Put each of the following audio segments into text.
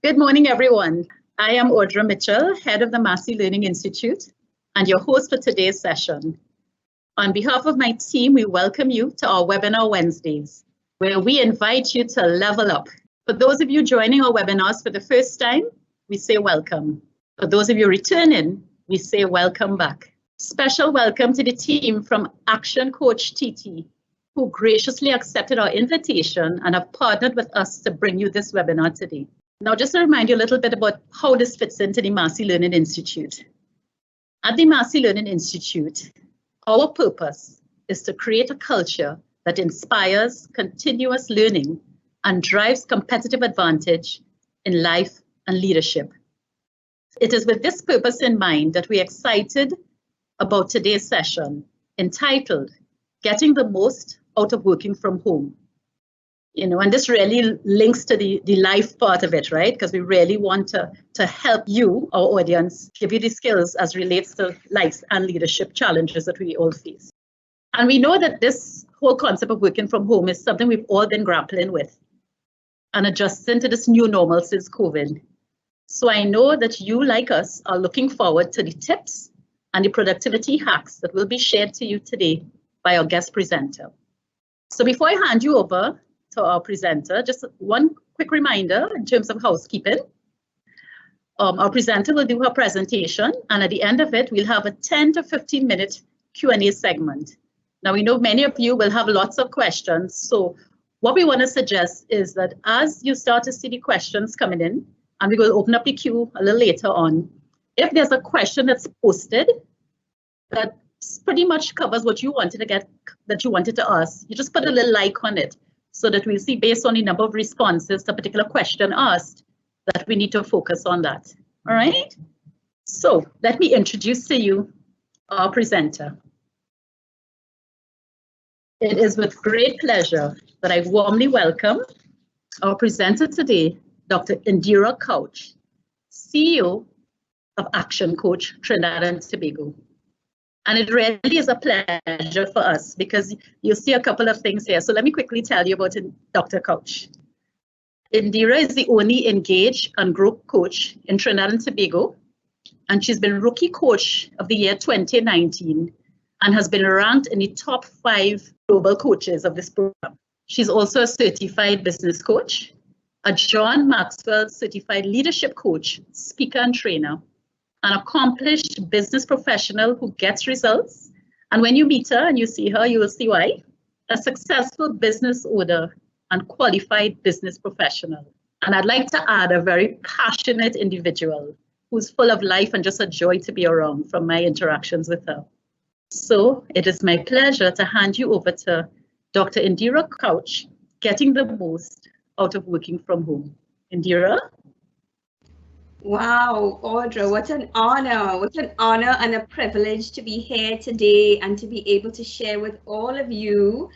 Good morning, everyone. I am Audra Mitchell, head of the Massy Learning Institute, and your host for today's session. On behalf of my team, we welcome you to our webinar Wednesdays, where we invite you to level up. For those of you joining our webinars for the first time, we say welcome. For those of you returning, we say welcome back. Special welcome to the team from Action Coach TT, who graciously accepted our invitation and have partnered with us to bring you this webinar today. Now, just to remind you a little bit about how this fits into the Massy Learning Institute. At the Massy Learning Institute, our purpose is to create a culture that inspires continuous learning and drives competitive advantage in life and leadership. It is with this purpose in mind that we're excited about today's session, entitled Getting the Most Out of Working from Home. And this really links to the life part of it, right? Because we really want to help you, our audience, give you the skills as relates to life and leadership challenges that we all face. And we know that this whole concept of working from home is something we've all been grappling with and adjusting to this new normal since COVID. So I know that you, like us, are looking forward to the tips and the productivity hacks that will be shared to you today by our guest presenter. So before I hand you over to our presenter, just one quick reminder in terms of housekeeping. Our presenter will do her presentation, and at the end of it, we'll have a 10 to 15 minute Q&A segment. Now, we know many of you will have lots of questions, so what we want to suggest is that as you start to see the questions coming in, and we will open up the queue a little later on, if there's a question that's posted that pretty much covers what you wanted to get, that you wanted to ask, you just put a little like on it, so that we'll see based on the number of responses to a particular question asked that we need to focus on that. All right? So let me introduce to you our presenter. It is with great pleasure that I warmly welcome our presenter today, Dr. Indira Couch, CEO of Action Coach Trinidad and Tobago. And it really is a pleasure for us because you'll see a couple of things here. So let me quickly tell you about Dr. Couch. Indira is the only engaged and group coach in Trinidad and Tobago, and she's been Rookie Coach of the Year 2019 and has been ranked in the top 5 global coaches of this program. She's also a certified business coach, a John Maxwell certified leadership coach, speaker and trainer, an accomplished business professional who gets results. And when you meet her and you see her, you will see why. A successful business owner and qualified business professional. And I'd like to add a very passionate individual who's full of life and just a joy to be around from my interactions with her. So it is my pleasure to hand you over to Dr. Indira Couch, getting the most out of working from home. Indira? Wow, Audra, what an honor and a privilege to be here today and to be able to share with all of you.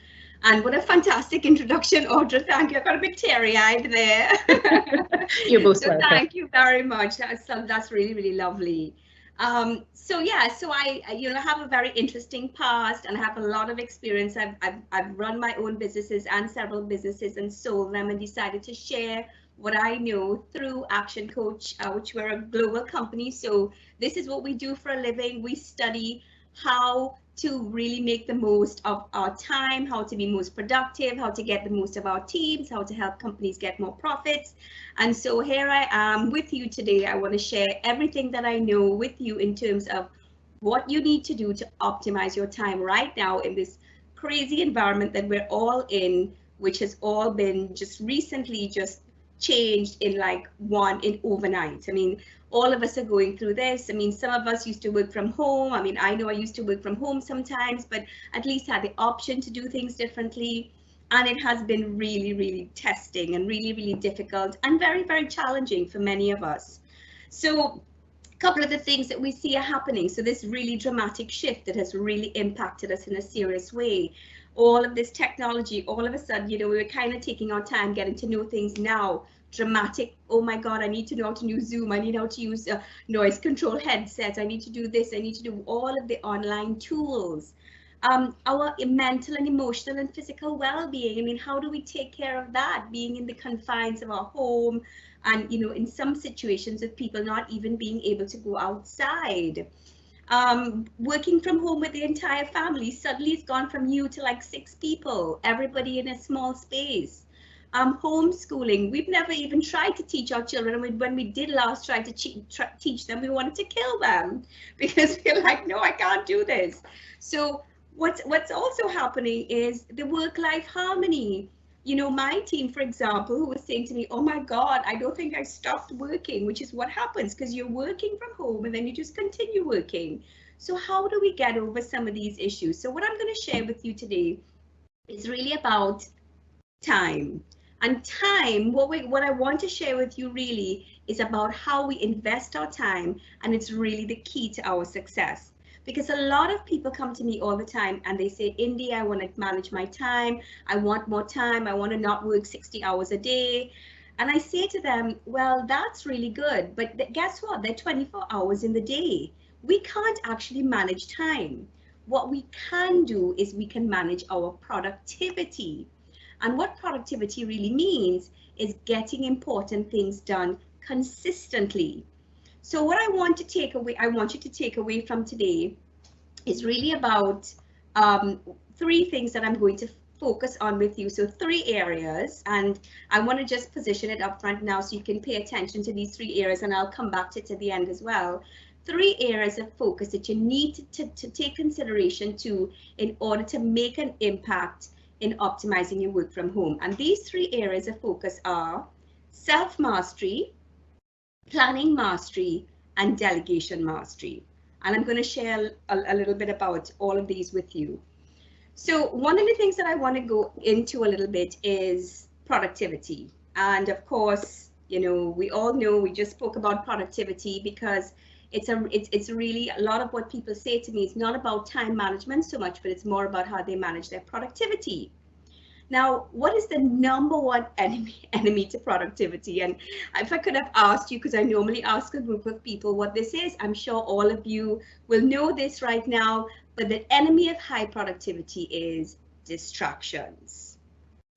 And what a fantastic introduction, Audra. Thank you. I got a bit teary-eyed there. You're most welcome. Thank you very much. That's really, really lovely. So I have a very interesting past and I have a lot of experience. I've run my own businesses and several businesses and sold them and decided to share what I know through Action Coach, which we're a global company. So this is what we do for a living. We study how to really make the most of our time, how to be most productive, how to get the most of our teams, how to help companies get more profits. And so here I am with you today. I want to share everything that I know with you in terms of what you need to do to optimize your time right now in this crazy environment that we're all in, which has all been just recently changed in overnight. I mean, all of us are going through this. I mean, some of us used to work from home. I mean, I know I used to work from home sometimes, but at least had the option to do things differently. And it has been really, really testing and really, really difficult and very, very challenging for many of us. So a couple of the things that we see are happening. So this really dramatic shift that has really impacted us in a serious way. All of this technology, all of a sudden, we were kind of taking our time getting to know things now. Dramatic, oh my God, I need to know how to use Zoom. I need how to use a noise control headset. I need to do this. I need to do all of the online tools. Our mental and emotional and physical well-being. I mean, how do we take care of that? Being in the confines of our home, And, in some situations of people not even being able to go outside. Working from home with the entire family, suddenly it's gone from you to like 6 people, everybody in a small space. Homeschooling, we've never even tried to teach our children. When we did last try to teach them, we wanted to kill them because we're like, no, I can't do this. So what's also happening is the work-life harmony. My team, for example, who was saying to me, oh my God, I don't think I stopped working, which is what happens because you're working from home and then you just continue working. So how do we get over some of these issues? So what I'm going to share with you today is really about time. And time, what I want to share with you really is about how we invest our time, and it's really the key to our success. Because a lot of people come to me all the time and they say, Indy, I want to manage my time. I want more time. I want to not work 60 hours a day. And I say to them, well, that's really good. But guess what? There are 24 hours in the day. We can't actually manage time. What we can do is we can manage our productivity. And what productivity really means is getting important things done consistently. So what I want you to take away from today is really about 3 things that I'm going to focus on with you. So 3 areas, and I want to just position it up front now so you can pay attention to these 3 areas, and I'll come back to it at the end as well. 3 areas of focus that you need to take consideration to in order to make an impact in optimizing your work from home. And these 3 areas of focus are self-mastery, planning mastery, and delegation mastery. And I'm going to share a little bit about all of these with you. So one of the things that I want to go into a little bit is productivity. And of course, we all know, we just spoke about productivity because it's really a lot of what people say to me is not about time management so much, but it's more about how they manage their productivity. Now, what is the number one enemy to productivity? And if I could have asked you, because I normally ask a group of people what this is, I'm sure all of you will know this right now, but the enemy of high productivity is distractions.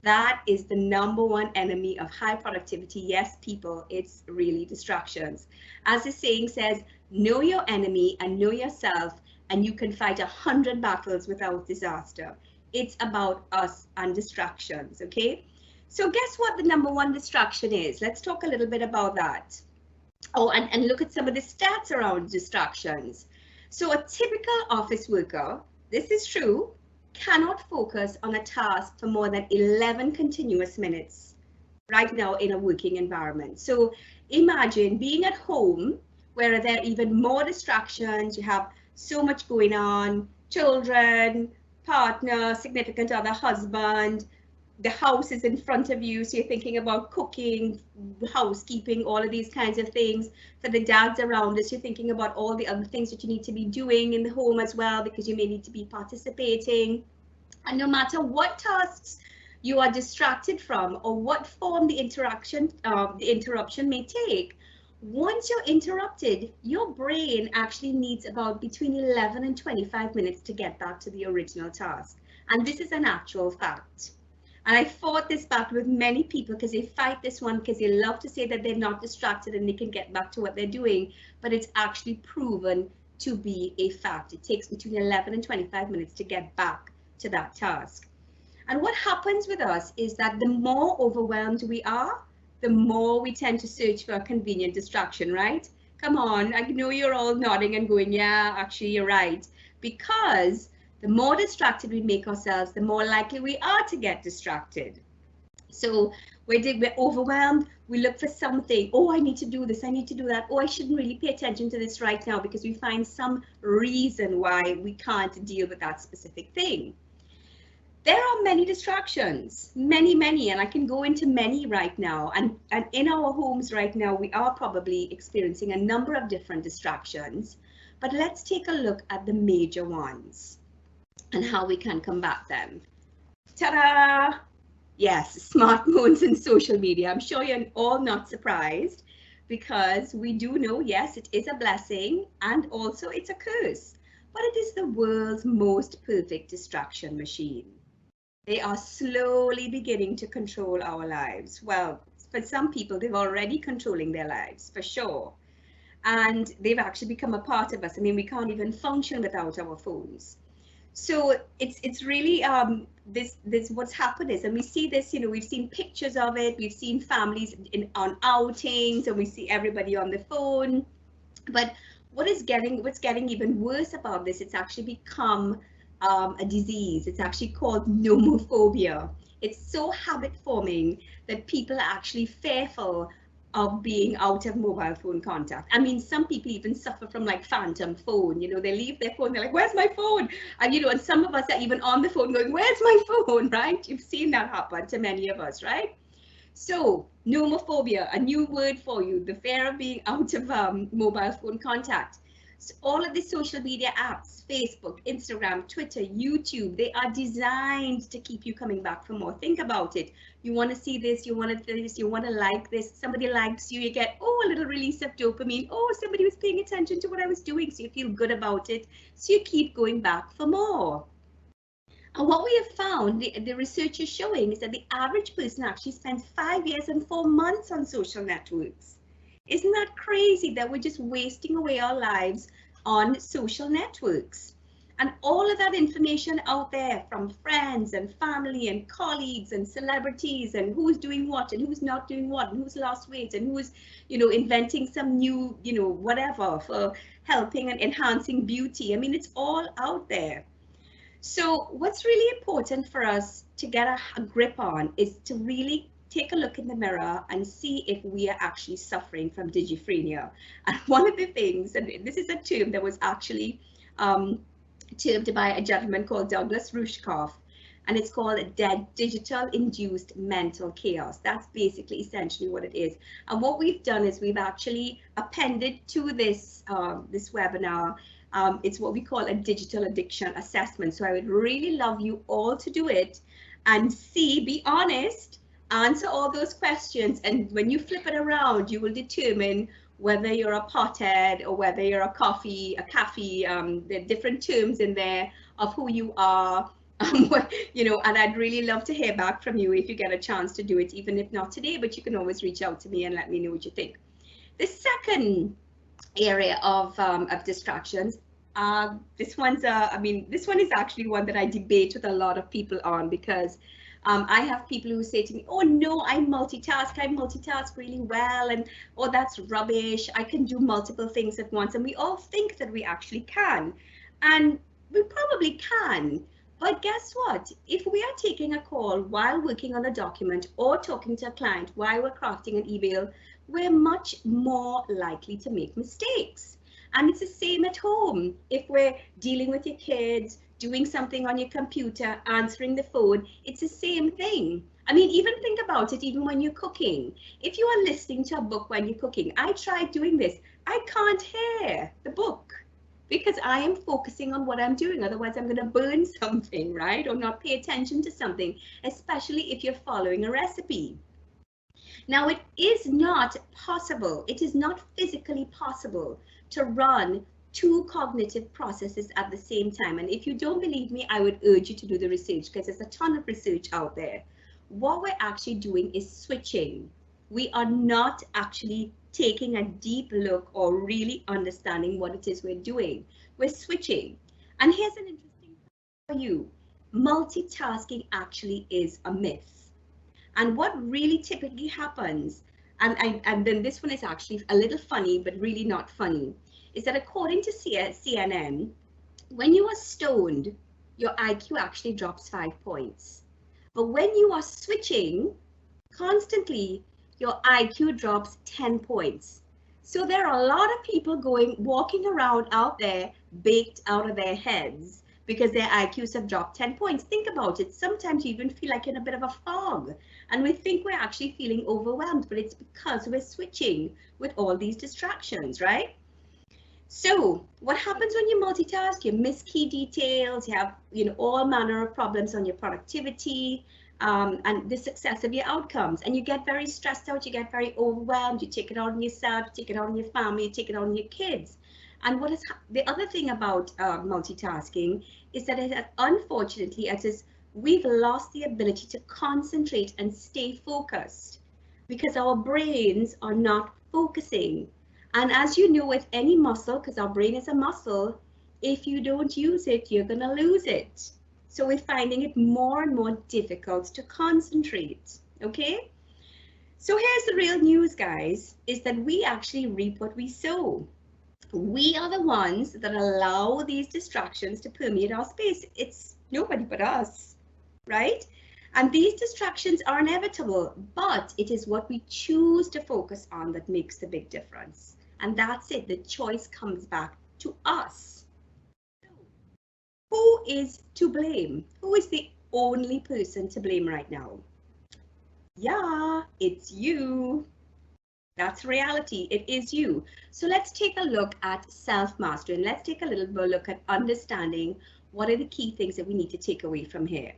That is the number one enemy of high productivity. Yes, people, it's really distractions. As the saying says, know your enemy and know yourself, and you can fight 100 battles without disaster. It's about us and distractions, okay? So guess what the number one distraction is? Let's talk a little bit about that. Oh, and look at some of the stats around distractions. So a typical office worker, this is true, cannot focus on a task for more than 11 continuous minutes right now in a working environment. So imagine being at home where there are even more distractions. You have so much going on, children, partner, significant other, husband, the house is in front of you, so you're thinking about cooking, housekeeping, all of these kinds of things. For the dads around us, you're thinking about all the other things that you need to be doing in the home as well, because you may need to be participating. And no matter what tasks you are distracted from or what form the interruption may take, once you're interrupted, your brain actually needs about between 11 and 25 minutes to get back to the original task. And this is an actual fact. And I fought this battle with many people because they fight this one because they love to say that they're not distracted and they can get back to what they're doing, but it's actually proven to be a fact. It takes between 11 and 25 minutes to get back to that task. And what happens with us is that the more overwhelmed we are, the more we tend to search for a convenient distraction, right? Come on, I know you're all nodding and going, yeah, actually you're right. Because the more distracted we make ourselves, the more likely we are to get distracted. So we're overwhelmed, we look for something, oh, I need to do this, I need to do that, oh, I shouldn't really pay attention to this right now, because we find some reason why we can't deal with that specific thing. There are many distractions, many, and I can go into many right now. And in our homes right now, we are probably experiencing a number of different distractions. But let's take a look at the major ones and how we can combat them. Ta-da! Yes, smartphones and social media. I'm sure you're all not surprised, because we do know, yes, it is a blessing and also it's a curse, but it is the world's most perfect distraction machine. They are slowly beginning to control our lives. Well, for some people, they're already controlling their lives, for sure. And they've actually become a part of us. I mean, we can't even function without our phones. So it's really this what's happened is, and we see this, you know, we've seen pictures of it, we've seen families on outings, and we see everybody on the phone. But what's getting even worse about this, it's actually become a disease. It's actually called nomophobia. It's so habit forming that people are actually fearful of being out of mobile phone contact. I mean, some people even suffer from like phantom phone. You know, they leave their phone, they're like, where's my phone? And you know, and some of us are even on the phone going, where's my phone, right? You've seen that happen to many of us, right? So nomophobia, a new word for you, the fear of being out of mobile phone contact. So all of the social media apps, Facebook, Instagram, Twitter, YouTube, they are designed to keep you coming back for more. Think about it. You want to see this, you want to this, you want to like this, somebody likes you, you get, oh, a little release of dopamine. Oh, somebody was paying attention to what I was doing, so you feel good about it. So you keep going back for more. And what we have found, the research is showing, is that the average person actually spends 5 years and 4 months on social networks. Isn't that crazy that we're just wasting away our lives on social networks? And all of that information out there from friends and family and colleagues and celebrities and who's doing what and who's not doing what and who's lost weight and who's, you know, inventing some new, you know, whatever for helping and enhancing beauty. I mean, it's all out there. So what's really important for us to get a grip on is to really take a look in the mirror and see if we are actually suffering from digiphrenia. And one of the things, and this is a term that was actually termed by a gentleman called Douglas Rushkoff, and it's called digital induced mental chaos. That's basically essentially what it is. And what we've done is we've actually appended to this this webinar, it's what we call a digital addiction assessment. So I would really love you all to do it and see, be honest, answer all those questions. And when you flip it around, you will determine whether you're a pothead or whether you're a cafe. There are different terms in there of who you are. You know, and I'd really love to hear back from you if you get a chance to do it, even if not today, but you can always reach out to me and let me know what you think. The second area of distractions, this one's this one is actually one that I debate with a lot of people on, because I have people who say to me, oh no, I multitask really well, and oh, that's rubbish, I can do multiple things at once. And we all think that we actually can, and we probably can. But guess what? If we are taking a call while working on a document or talking to a client while we're crafting an email, we're much more likely to make mistakes. And it's the same at home. If we're dealing with your kids, doing something on your computer, answering the phone, it's the same thing. I mean, even think about it, even when you're cooking. If you are listening to a book when you're cooking, I tried doing this. I can't hear the book because I am focusing on what I'm doing. Otherwise, I'm going to burn something, right? Or not pay attention to something, especially if you're following a recipe. Now, it is not possible, it is not physically possible to run two cognitive processes at the same time. And if you don't believe me, I would urge you to do the research, because there's a ton of research out there. What we're actually doing is switching. We are not actually taking a deep look or really understanding what it is we're doing. We're switching. And here's an interesting thing for you. Multitasking actually is a myth. And what really typically happens, and then this one is actually a little funny, but really not funny, is that according to CNN, when you are stoned, your IQ actually drops 5 points. But when you are switching constantly, your IQ drops 10 points. So there are a lot of people walking around out there baked out of their heads because their IQs have dropped 10 points. Think about it. Sometimes you even feel like you're in a bit of a fog, and we think we're actually feeling overwhelmed, but it's because we're switching with all these distractions, right? So what happens when you multitask? You miss key details, you have, you know, all manner of problems on your productivity and the success of your outcomes, and you get very stressed out, you get very overwhelmed, you take it out on yourself, you take it out on your family, you take it out on your kids. And what is the other thing about multitasking is that unfortunately, we've lost the ability to concentrate and stay focused. because our brains are not focusing. And as you know, with any muscle, because our brain is a muscle, if you don't use it, you're going to lose it. So we're finding it more and more difficult to concentrate. Okay? So here's the real news, guys, is that we actually reap what we sow. We are the ones that allow these distractions to permeate our space. It's nobody but us, right? And these distractions are inevitable, but it is what we choose to focus on that makes the big difference. And that's it. The choice comes back to us. Who is to blame? Who is the only person to blame right now? Yeah, it's you. That's reality. It is you. So let's take a look at self-mastery, and let's take a little bit look at understanding what are the key things that we need to take away from here.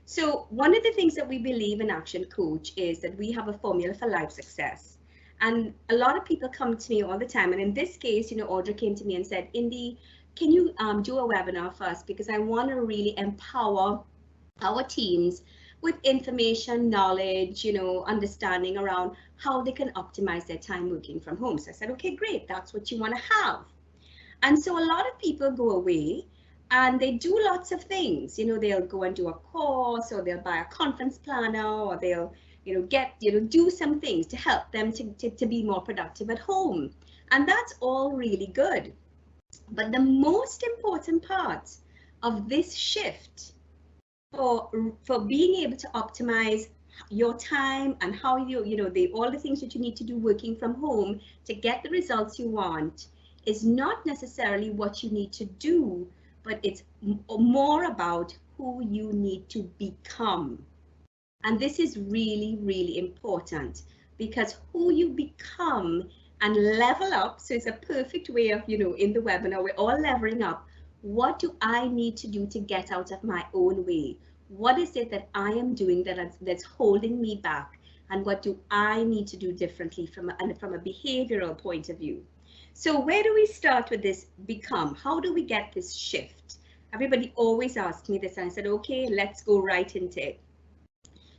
So one of the things that we believe in Action Coach is that we have a formula for life success. And a lot of people come to me all the time. And in this case, Audra came to me and said, Indy, can you do a webinar first? Because I want to really empower our teams with information, knowledge, understanding around how they can optimize their time working from home. So I said, okay, great, that's what you want to have. And so a lot of people go away and they do lots of things. They'll go and do a course, or they'll buy a conference planner, or they'll, do some things to help them to be more productive at home. And that's all really good. But the most important part of this shift for being able to optimize your time and how all the things that you need to do working from home to get the results you want is not necessarily what you need to do, but it's more about who you need to become. And this is really, really important, because who you become and level up. So it's a perfect way of, in the webinar, we're all leveling up. What do I need to do to get out of my own way? What is it that I am doing that's holding me back? And what do I need to do differently from a behavioral point of view? So where do we start with this become? How do we get this shift? Everybody always asks me this, and I said, okay, let's go right into it.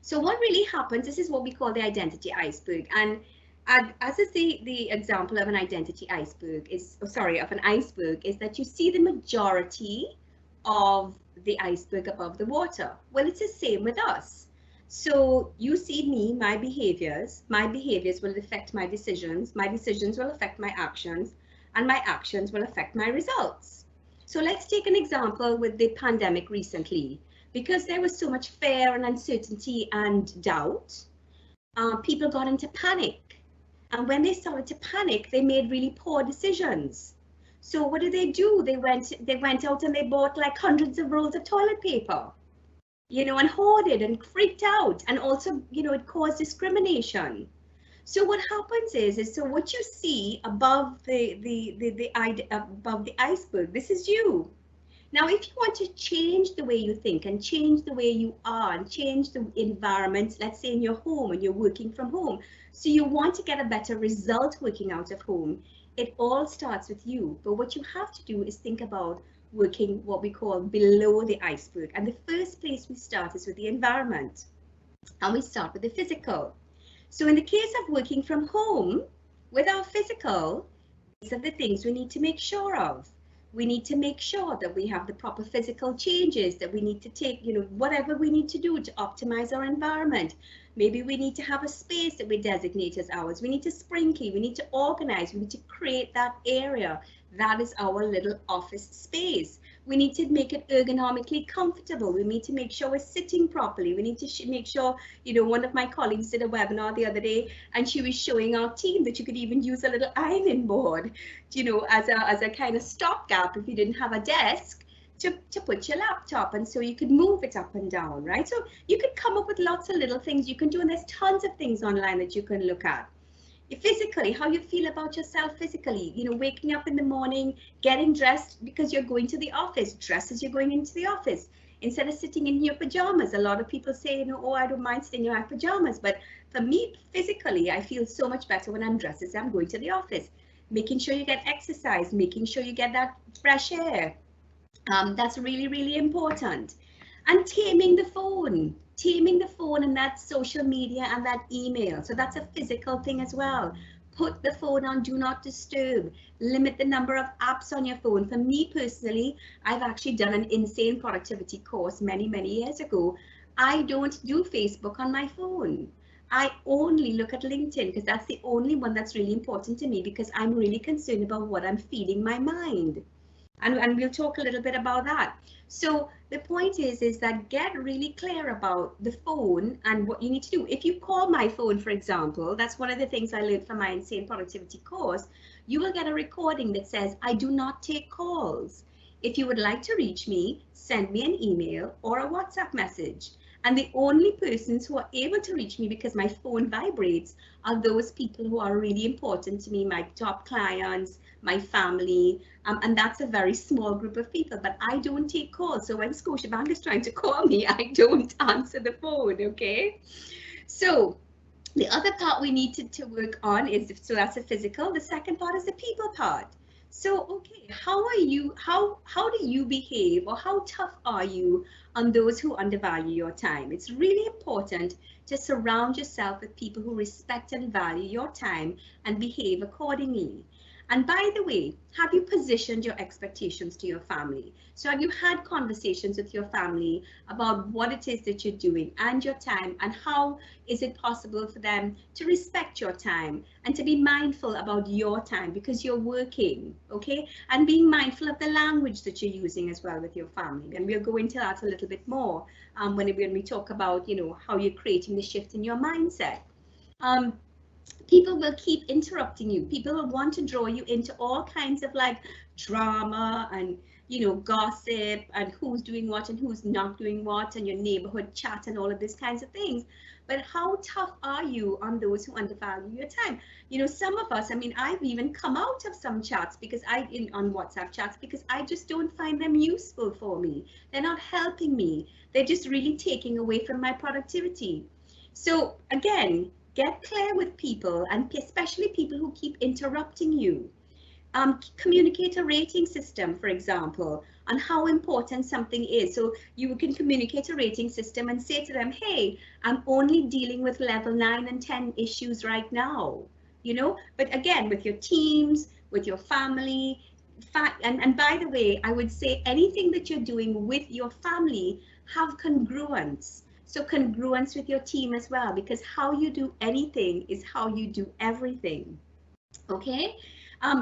So what really happens, this is what we call the identity iceberg. And as is the example of an identity iceberg is that you see the majority of the iceberg above the water. Well, it's the same with us. So you see me, my behaviors will affect my decisions will affect my actions, and my actions will affect my results. So let's take an example with the pandemic recently. Because there was so much fear and uncertainty and doubt, people got into panic. And when they started to panic, they made really poor decisions. So what did they do? They went out and they bought like hundreds of rolls of toilet paper, and hoarded and freaked out. And also, it caused discrimination. So what happens is so what you see above above the iceberg, this is you. Now, if you want to change the way you think and change the way you are and change the environment, let's say in your home and you're working from home, so you want to get a better result working out of home, it all starts with you. But what you have to do is think about working what we call below the iceberg. And the first place we start is with the environment. And we start with the physical. So in the case of working from home, with our physical, these are the things we need to make sure of. We need to make sure that we have the proper physical changes, that we need to take, whatever we need to do to optimize our environment. Maybe we need to have a space that we designate as ours. We need to sprinkle, we need to organize, we need to create that area. That is our little office space. We need to make it ergonomically comfortable. We need to make sure we're sitting properly. We need to make sure, one of my colleagues did a webinar the other day, and she was showing our team that you could even use a little ironing board, as a kind of stopgap if you didn't have a desk to put your laptop, and so you could move it up and down, right? So you could come up with lots of little things you can do, and there's tons of things online that you can look at. Physically, how you feel about yourself physically, waking up in the morning, getting dressed because you're going to the office, dress as you're going into the office, instead of sitting in your pajamas. A lot of people say, oh, I don't mind sitting in my pajamas, but for me, physically, I feel so much better when I'm dressed as I'm going to the office. Making sure you get exercise, making sure you get that fresh air. That's really, really important. And taming the phone. taming the phone and that social media and that email. So that's a physical thing as well. Put the phone on do not disturb. Limit the number of apps on your phone. For me personally, I've actually done an insane productivity course many years ago. I don't do Facebook on my phone. I only look at LinkedIn because that's the only one that's really important to me, because I'm really concerned about what I'm feeding my mind. And we'll talk a little bit about that. So the point is that get really clear about the phone and what you need to do. If you call my phone, for example, that's one of the things I learned from my insane productivity course, you will get a recording that says, I do not take calls. If you would like to reach me, send me an email or a WhatsApp message. And the only persons who are able to reach me, because my phone vibrates, are those people who are really important to me, my top clients, my family, and that's a very small group of people, but I don't take calls. So when Scotiabank is trying to call me, I don't answer the phone, okay? So the other part we need to work on is, so that's the physical. The second part is the people part. So, okay, how do you behave, or how tough are you on those who undervalue your time? It's really important to surround yourself with people who respect and value your time and behave accordingly. And by the way, have you positioned your expectations to your family? So have you had conversations with your family about what it is that you're doing and your time, and how is it possible for them to respect your time and to be mindful about your time because you're working, okay? And being mindful of the language that you're using as well with your family. And we'll go into that a little bit more when we talk about, you know, how you're creating the shift in your mindset. People will keep interrupting you. People will want to draw you into all kinds of like drama and, you know, gossip and who's doing what and who's not doing what, and your neighborhood chat and all of these kinds of things. But how tough are you on those who undervalue your time? You know, some of us, I mean, I've even come out of some chats because on WhatsApp chats, because I just don't find them useful for me. They're not helping me. They're just really taking away from my productivity. So again, get clear with people, and especially people who keep interrupting you. Communicate a rating system, for example, on how important something is. So you can communicate a rating system and say to them, hey, I'm only dealing with level 9 and 10 issues right now, you know, but again, with your teams, with your family, and by the way, I would say anything that you're doing with your family, have congruence. So congruence with your team as well, because how you do anything is how you do everything. Okay.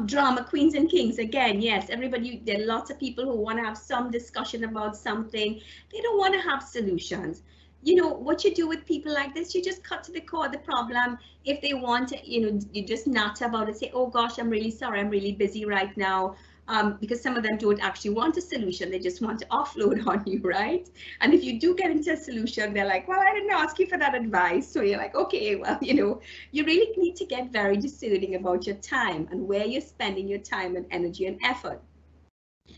Drama queens and kings, again, yes, everybody, there are lots of people who want to have some discussion about something. They don't want to have solutions. You know, what you do with people like this, you just cut to the core of the problem. If they want to, you know, you just natter about it, say, oh gosh, I'm really sorry, I'm really busy right now. Because some of them don't actually want a solution, they just want to offload on you, right? And if you do get into a solution, they're like, well, I didn't ask you for that advice. So you're like, okay, well, you know, you really need to get very discerning about your time and where you're spending your time and energy and effort.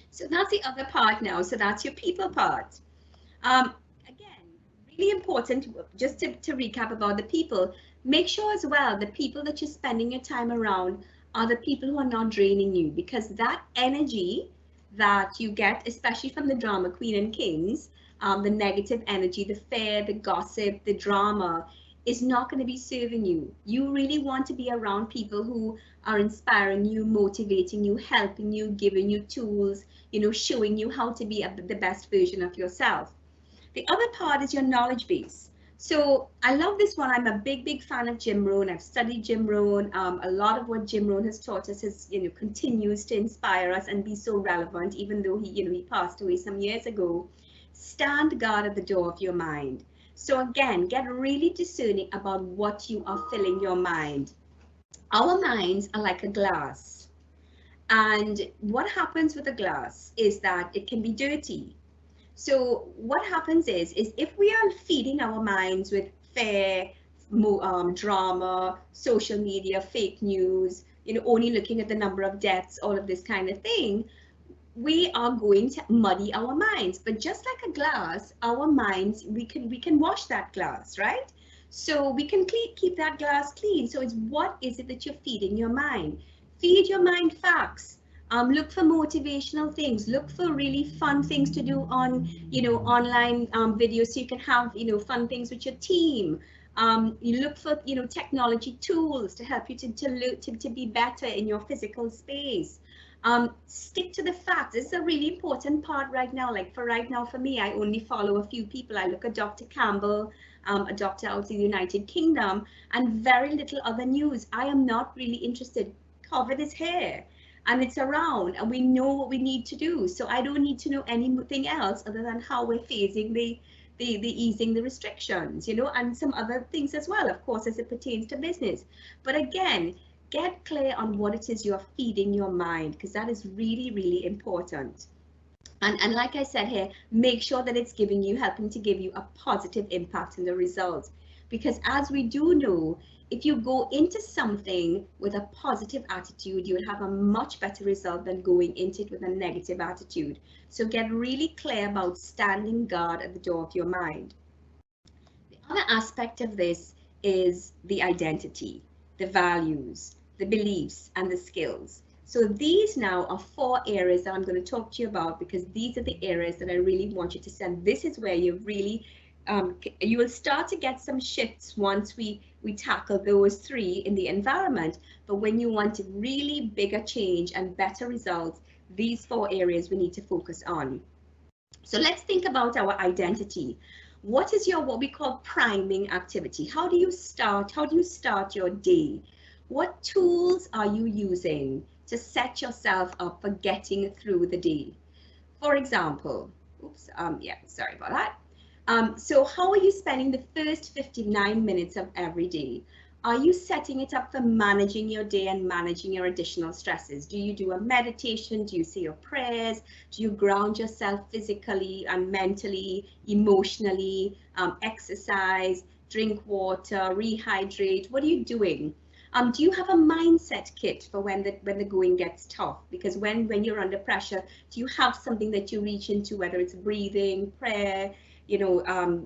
So that's the other part now. So that's your people part. Again, really important, just to recap about the people, make sure as well the people that you're spending your time around are the people who are not draining you, because that energy that you get, especially from the drama queen and kings, the negative energy, the fear, the gossip, the drama, is not going to be serving you. You really want to be around people who are inspiring you, motivating you, helping you, giving you tools, you know, showing you how to be the best version of yourself. The other part is your knowledge base. So I love this one. I'm a big fan of Jim Rohn. I've studied Jim Rohn. A lot of what Jim Rohn has taught us is, you know, continues to inspire us and be so relevant, even though he, you know, he passed away some years ago. Stand guard at the door of your mind. So again, get really discerning about what you are filling your mind. Our minds are like a glass. And what happens with a glass is that it can be dirty. So what happens is if we are feeding our minds with fear, drama, social media, fake news, you know, only looking at the number of deaths, all of this kind of thing, we are going to muddy our minds. But just like a glass, our minds, we can wash that glass, right? So we can keep that glass clean. So it's, what is it that you're feeding your mind? Feed your mind facts. Look for motivational things. Look for really fun things to do on, online videos, so you can have, fun things with your team. You look for, technology tools to help you to be better in your physical space. Stick to the facts. This is a really important part right now. Like for right now, for me, I only follow a few people. I look at Dr. Campbell, a doctor out in the United Kingdom, and very little other news. I am not really interested. COVID is here and it's around, and we know what we need to do. So I don't need to know anything else other than how we're phasing the easing the restrictions, and some other things as well, of course, as it pertains to business. But again, get clear on what it is you're feeding your mind, because that is really, really important. And like I said here, make sure that it's helping to give you a positive impact in the results. Because as we do know, if you go into something with a positive attitude, you'll have a much better result than going into it with a negative attitude. So get really clear about standing guard at the door of your mind. The other aspect of this is the identity, the values, the beliefs, and the skills. So these now are 4 areas that I'm going to talk to you about, because these are the areas that I really want you to send. This is where you really, you will start to get some shifts once we tackle those 3 in the environment. But when you want a really bigger change and better results, these 4 areas we need to focus on. So let's think about our identity. What is your, what we call priming activity? How do you start your day? What tools are you using to set yourself up for getting through the day? For example, sorry about that. So how are you spending the first 59 minutes of every day? Are you setting it up for managing your day and managing your additional stresses? Do you do a meditation? Do you say your prayers? Do you ground yourself physically and mentally, emotionally, exercise, drink water, rehydrate? What are you doing? Do you have a mindset kit for when the going gets tough? Because when you're under pressure, do you have something that you reach into, whether it's breathing, prayer,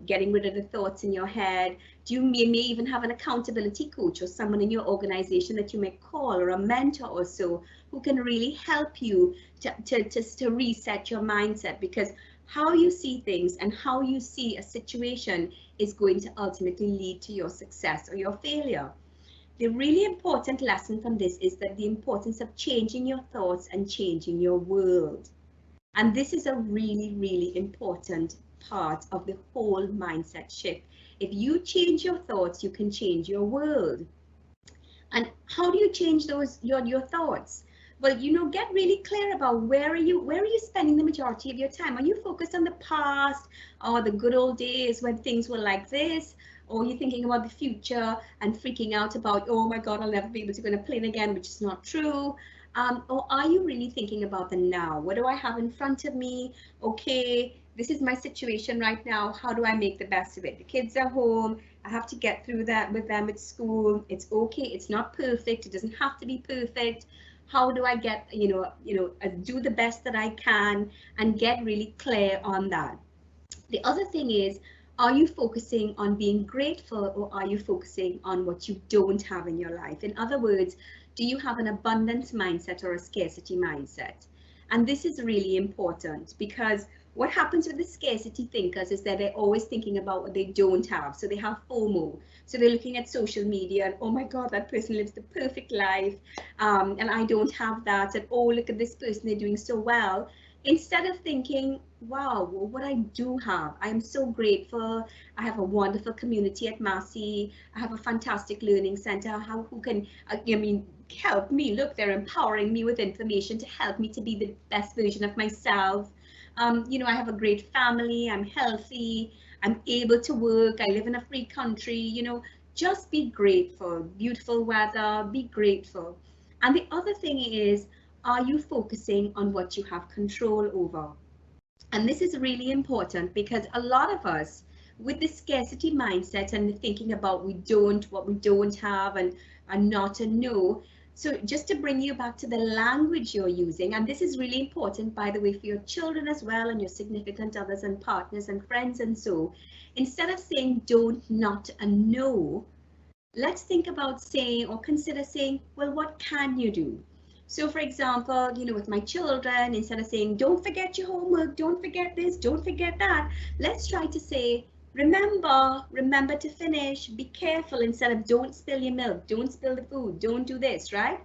getting rid of the thoughts in your head? You may even have an accountability coach or someone in your organization that you may call, or a mentor or so, who can really help you to reset your mindset, because how you see things and how you see a situation is going to ultimately lead to your success or your failure. The really important lesson from this is that the importance of changing your thoughts and changing your world. And this is a really, really important part of the whole mindset shift. If you change your thoughts, you can change your world. And how do you change those your thoughts? Well, get really clear about where are you spending the majority of your time? Are you focused on the past or the good old days when things were like this? Or are you thinking about the future and freaking out about, oh my God, I'll never be able to go on a plane again, which is not true? Or are you really thinking about the now? What do I have in front of me? Okay, this is my situation right now. How do I make the best of it? The kids are home. I have to get through that with them at school. It's okay. It's not perfect. It doesn't have to be perfect. How do I get, do the best that I can, and get really clear on that? The other thing is, are you focusing on being grateful, or are you focusing on what you don't have in your life? In other words, do you have an abundance mindset or a scarcity mindset? And this is really important, because what happens with the scarcity thinkers is that they're always thinking about what they don't have. So they have FOMO. So they're looking at social media and, oh my God, that person lives the perfect life. And I don't have that. And oh, look at this person, they're doing so well. Instead of thinking, wow, well, what I do have, I am so grateful. I have a wonderful community at Massy. I have a fantastic learning center who can, help me. Look, they're empowering me with information to help me to be the best version of myself. I have a great family. I'm healthy. I'm able to work. I live in a free country. Just be grateful. Beautiful weather, be grateful. And the other thing is, are you focusing on what you have control over? And this is really important, because a lot of us, with the scarcity mindset and thinking about what we don't have, and not a no. So just to bring you back to the language you're using, and this is really important, by the way, for your children as well, and your significant others and partners and friends. And so instead of saying don't, not, and no, let's think about saying, or consider saying, well, what can you do? So for example, with my children, instead of saying, don't forget your homework, don't forget this, don't forget that, let's try to say, remember to finish, be careful, instead of don't spill your milk, don't spill the food, don't do this, right?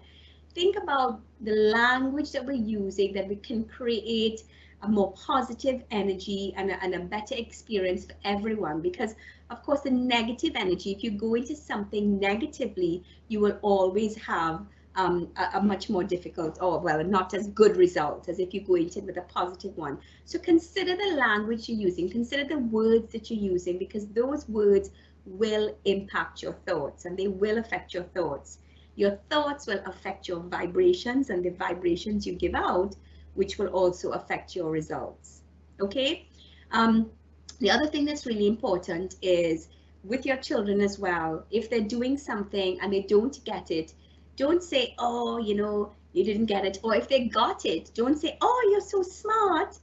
Think about the language that we're using, that we can create a more positive energy and a better experience for everyone. Because of course, the negative energy, if you go into something negatively, you will always have a much more difficult, or well, not as good result as if you go into it with a positive one. So consider the language you're using, consider the words that you're using, because those words will impact your thoughts and they will affect your thoughts. Your thoughts will affect your vibrations, and the vibrations you give out, which will also affect your results. Okay. The other thing that's really important is with your children as well. If they're doing something and they don't get it, don't say, oh, you didn't get it. Or if they got it, don't say, oh, you're so smart.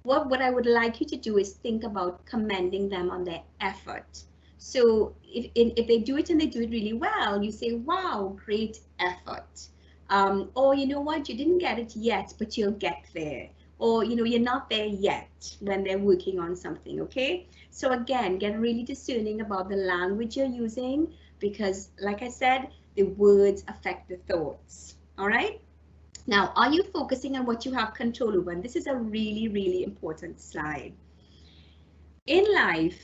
What I would like you to do is think about commending them on their effort. So if they do it and they do it really well, you say, wow, great effort. Or you know what, you didn't get it yet, but you'll get there. Or you're not there yet when they're working on something. Okay, so again, get really discerning about the language you're using, because like I said, the words affect the thoughts. All right, now are you focusing on what you have control over? And this is a really, really important slide. In life,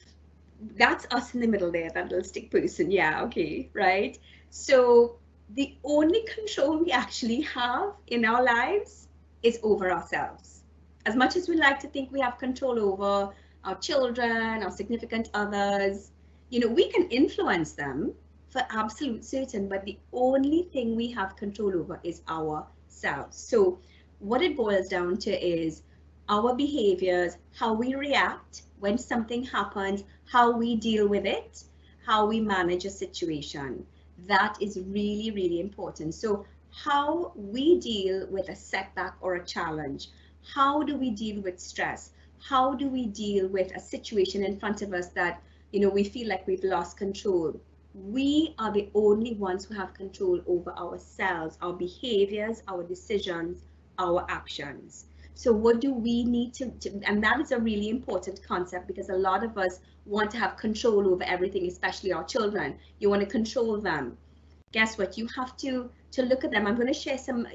that's us in the middle there, that little stick person. Yeah, okay, right? So the only control we actually have in our lives is over ourselves. As much as we like to think we have control over our children, our significant others, we can influence them for absolute certain, but the only thing we have control over is ourselves. So what it boils down to is our behaviors, how we react when something happens, how we deal with it, how we manage a situation. That is really, really important. So how we deal with a setback or a challenge, how do we deal with stress, how do we deal with a situation in front of us that we feel like we've lost control. We are the only ones who have control over ourselves, our behaviors, our decisions, our actions. So what do we need to, and that is a really important concept, because a lot of us want to have control over everything, especially our children. You want to control them. Guess what? You have to look at them. I'm going to share some,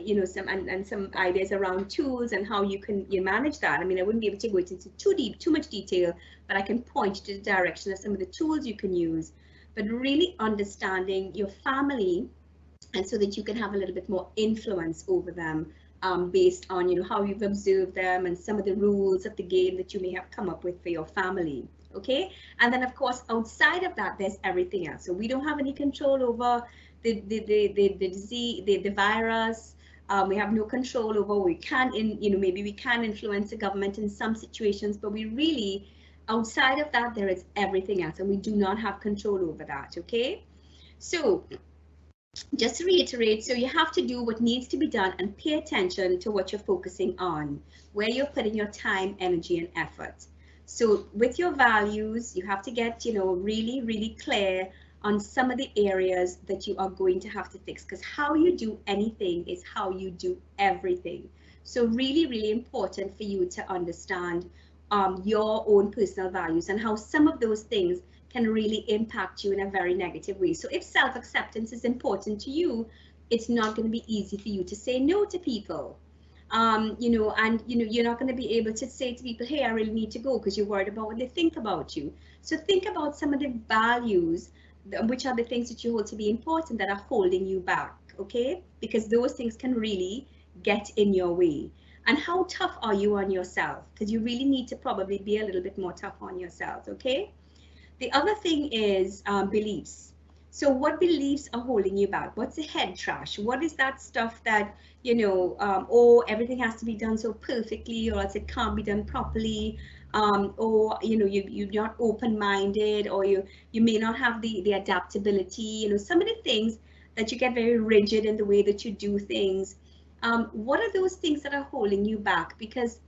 some ideas around tools and how you can manage that. I mean, I wouldn't be able to go into too much detail, but I can point to the direction of some of the tools you can use. But really understanding your family, and so that you can have a little bit more influence over them. Based on how you've observed them and some of the rules of the game that you may have come up with for your family. Okay, and then of course outside of that there's everything else. So we don't have any control over the disease, the virus. We have no control over. We can maybe we can influence the government in some situations, but we really, outside of that, there is everything else, and we do not have control over that. Okay, so just to reiterate, so you have to do what needs to be done and pay attention to what you're focusing on, where you're putting your time, energy, and effort. So with your values, you have to get, really, really clear on some of the areas that you are going to have to fix, because how you do anything is how you do everything. So really, really important for you to understand your own personal values and how some of those things can really impact you in a very negative way. So if self-acceptance is important to you, it's not going to be easy for you to say no to people. And you're not going to be able to say to people, hey, I really need to go, because you're worried about what they think about you. So think about some of the values, which are the things that you hold to be important that are holding you back, okay? Because those things can really get in your way. And how tough are you on yourself? Because you really need to probably be a little bit more tough on yourself, okay? The other thing is beliefs. So what beliefs are holding you back? What's the head trash? What is that stuff that, oh, everything has to be done so perfectly, or else it can't be done properly, or, you're not open-minded, or you may not have the adaptability, some of the things that you get very rigid in the way that you do things. What are those things that are holding you back? Because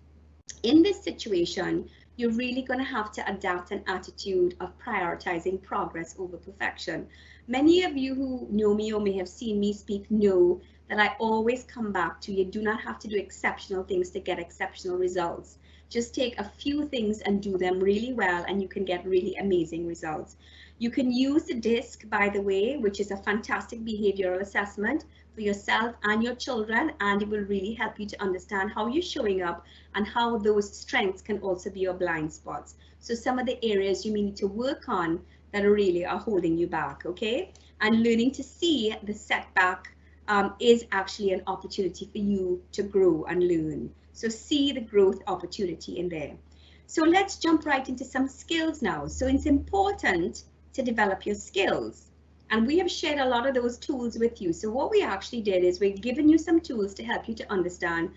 in this situation, you're really going to have to adapt an attitude of prioritizing progress over perfection. Many of you who know me or may have seen me speak know that I always come back to. You do not have to do exceptional things to get exceptional results. Just take a few things and do them really well, and you can get really amazing results. You can use the DISC, by the way, which is a fantastic behavioral assessment for yourself and your children, and it will really help you to understand how you're showing up and how those strengths can also be your blind spots. So some of the areas you may need to work on that really are holding you back, okay? And learning to see the setback is actually an opportunity for you to grow and learn. So see the growth opportunity in there. So let's jump right into some skills now. So it's important to develop your skills. And we have shared a lot of those tools with you. So what we actually did is we've given you some tools to help you to understand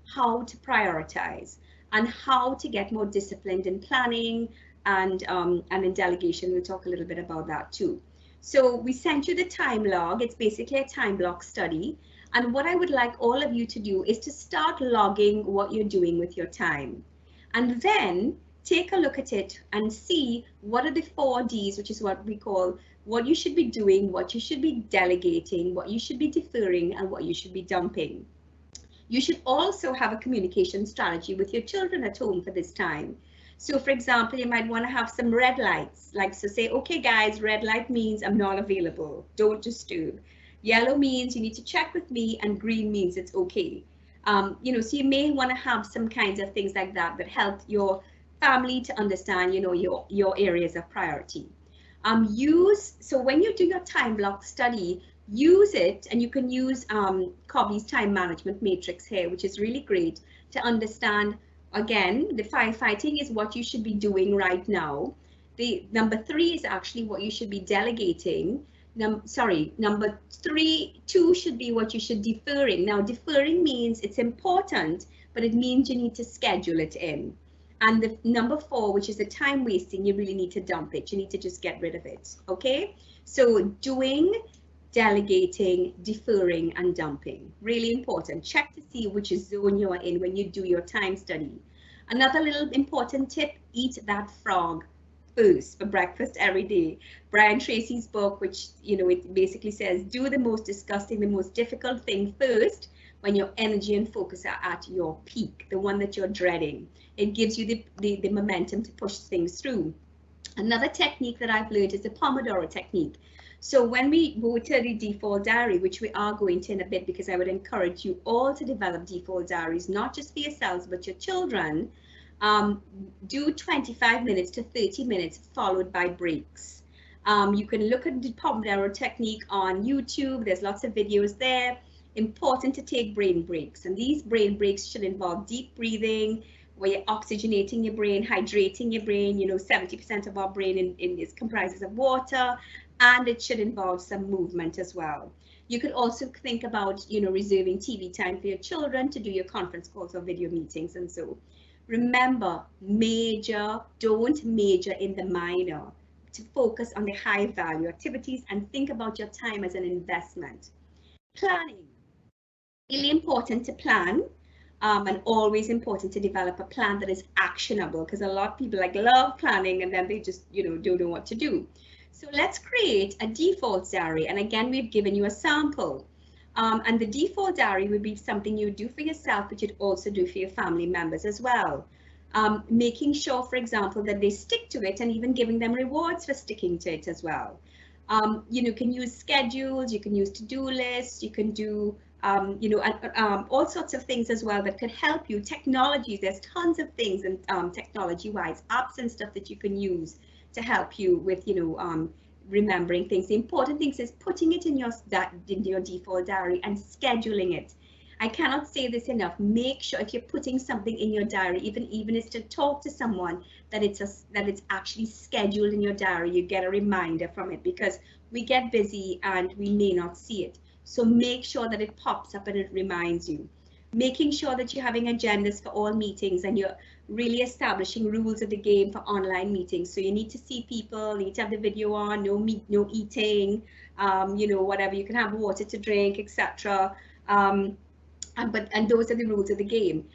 how to prioritize and how to get more disciplined in planning and in delegation. We'll talk a little bit about that too. So we sent you the time log. It's basically a time block study. And what I would like all of you to do is to start logging what you're doing with your time. And then take a look at it and see what are the 4 Ds, which is what we call what you should be doing, what you should be delegating, what you should be deferring, and what you should be dumping. You should also have a communication strategy with your children at home for this time. So for example, you might want to have some red lights, like so say, okay guys, red light means I'm not available, don't disturb. Yellow means you need to check with me, and green means it's okay. You know, so you may want to have some kinds of things like that that help your family to understand, you know, your areas of priority. So when you do your time block study, use it, and you can use Covey's time management matrix here, which is really great to understand. Again, the firefighting is what you should be doing right now. The number 3 is actually what you should be delegating. Number 2 should be what you should deferring. Now, deferring means it's important, but it means you need to schedule it in. And the number 4, which is the time wasting, you really need to dump it. You need to just get rid of it, okay? So doing, delegating, deferring, and dumping, really important. Check to see which zone you are in when you do your time study. Another little important tip, eat that frog first for breakfast every day. Brian Tracy's book, which, you know, it basically says, do the most disgusting, the most difficult thing first when your energy and focus are at your peak, the one that you're dreading. It gives you the momentum to push things through. Another technique that I've learned is the Pomodoro technique. So when we go to the default diary, which we are going to in a bit, because I would encourage you all to develop default diaries, not just for yourselves, but your children, do 25 minutes to 30 minutes followed by breaks. You can look at the Pomodoro technique on YouTube. There's lots of videos there. Important to take brain breaks, and these brain breaks should involve deep breathing, where you're oxygenating your brain, hydrating your brain. You know, 70% of our brain is comprises of water, and it should involve some movement as well. You could also think about, you know, reserving TV time for your children to do your conference calls or video meetings. And so remember, don't major in the minor, to focus on the high value activities and think about your time as an investment. Planning, really important to plan. And always important to develop a plan that is actionable, because a lot of people love planning and then they just, you know, don't know what to do. So let's create a default diary. And again, we've given you a sample. And the default diary would be something you do for yourself, but you'd also do for your family members as well. Making sure, for example, that they stick to it, and even giving them rewards for sticking to it as well. You know, you can use schedules, you can use to-do lists, you can do you know, all sorts of things as well that could help you. Technology, there's tons of things, and technology-wise, apps and stuff that you can use to help you with, you know, remembering things. The important thing is putting it in your default diary and scheduling it. I cannot say this enough. Make sure if you're putting something in your diary, even is to talk to someone, that it's actually scheduled in your diary. You get a reminder from it, because we get busy and we may not see it. So make sure that it pops up and it reminds you. Making sure that you're having agendas for all meetings, and you're really establishing rules of the game for online meetings. So you need to see people, you need to have the video on, no eating, you know, whatever, you can have water to drink, etc. And those are the rules of the game.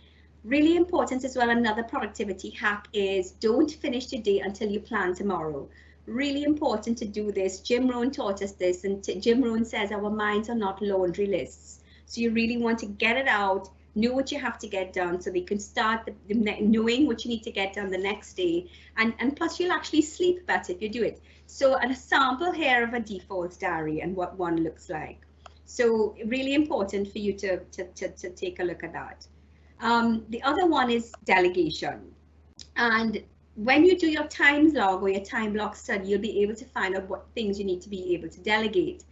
Really important as well, another productivity hack is don't finish the day until you plan tomorrow. Really important to do this. Jim Rohn taught us this, and Jim Rohn says our minds are not laundry lists. So you really want to get it out, know what you have to get done, so they can start knowing what you need to get done the next day. And plus you'll actually sleep better if you do it. So a sample here of a default diary and what one looks like. So really important for you to take a look at that. The other one is delegation. And when you do your time log or your time block study, you'll be able to find out what things you need to be able to delegate.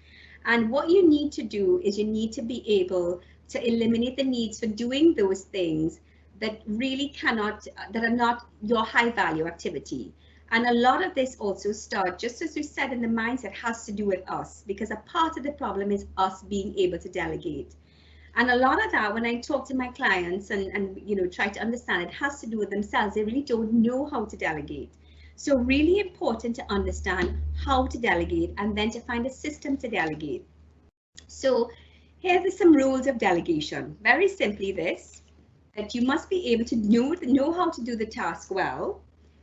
And what you need to do is you need to be able to eliminate the needs for doing those things that really cannot, that are not your high value activity. And a lot of this also starts, just as we said in the mindset, has to do with us, because a part of the problem is us being able to delegate. And a lot of that, when I talk to my clients and you know, try to understand, it has to do with themselves. They really don't know how to delegate. So really important to understand how to delegate and then to find a system to delegate. So here are some rules of delegation. Very simply this, that you must be able to know how to do the task well.